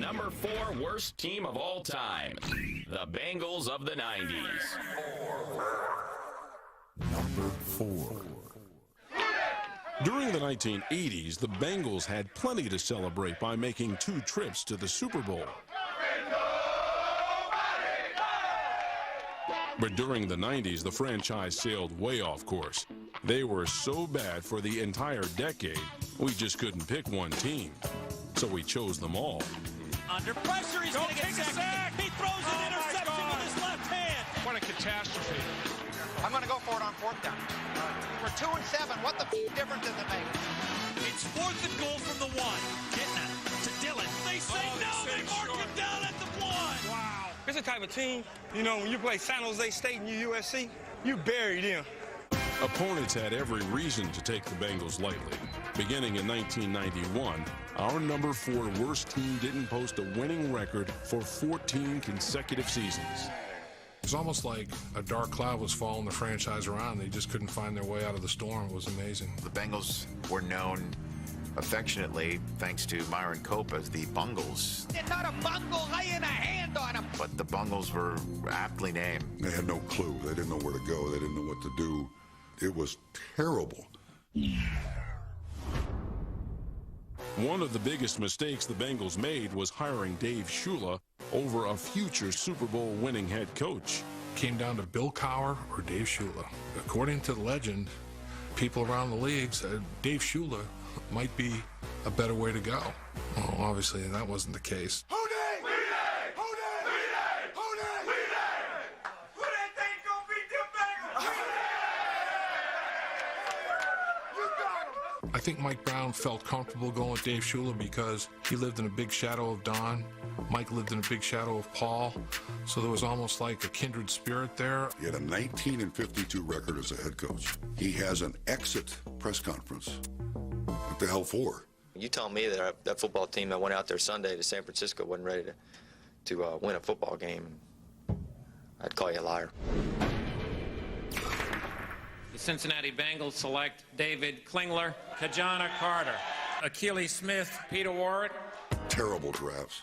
number 4 worst team of all time, the Bengals of the 90s. Number 4. During the 1980s, the Bengals had plenty to celebrate by making 2 trips to the Super Bowl. But during the 90s, the franchise sailed way off course. They were so bad for the entire decade, we just couldn't pick one team. So we chose them all. Under pressure, he's going to get sacked. He throws an interception with his left hand. What a catastrophe. I'm going to go for it on 4th down. We're 2 and 7. What the difference does it make? It's 4th and goal from the 1. Kitna to Dillon. They say they mark him down at the 1. Wow. It's the type of team, you know, when you play San Jose State and USC, you bury them. Opponents had every reason to take the Bengals lightly. Beginning in 1991, our number 4 worst team didn't post a winning record for 14 consecutive seasons. It was almost like a dark cloud was following the franchise around. They just couldn't find their way out of the storm. It was amazing. The Bengals were known affectionately, thanks to Myron Cope, as the Bungles. It's not a bungle. Laying a hand on him. But the Bungles were aptly named. They had no clue. They didn't know where to go. They didn't know what to do. It was terrible. One of the biggest mistakes the Bengals made was hiring Dave Shula over a future Super Bowl winning head coach. Came down to Bill Cowher or Dave Shula. According to the legend, people around the league said Dave Shula might be a better way to go. Well, obviously, that wasn't the case. I think Mike Brown felt comfortable going with Dave Shula because he lived in a big shadow of Don. Mike lived in a big shadow of Paul. So there was almost like a kindred spirit there. He had a 19-52 record as a head coach. He has an exit press conference. What the hell for? You tell me that that football team that went out there Sunday to San Francisco wasn't ready to win a football game, I'd call you a liar. The Cincinnati Bengals select David Klingler, Kajana Carter, Achilles Smith, Peter Warrick. Terrible drafts.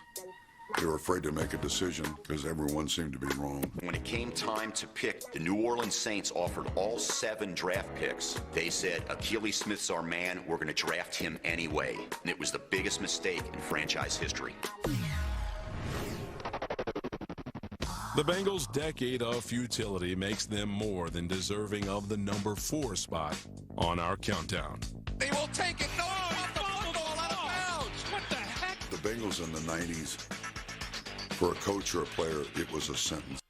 They were afraid to make a decision because everyone seemed to be wrong. When it came time to pick, the New Orleans Saints offered all 7 draft picks. They said, Achilles Smith's our man, we're going to draft him anyway. And it was the biggest mistake in franchise history. The Bengals' decade of futility makes them more than deserving of the number 4 spot on our countdown. They will take it. No, ball out of bounds. What the heck? The Bengals in the 90s, for a coach or a player, it was a sentence.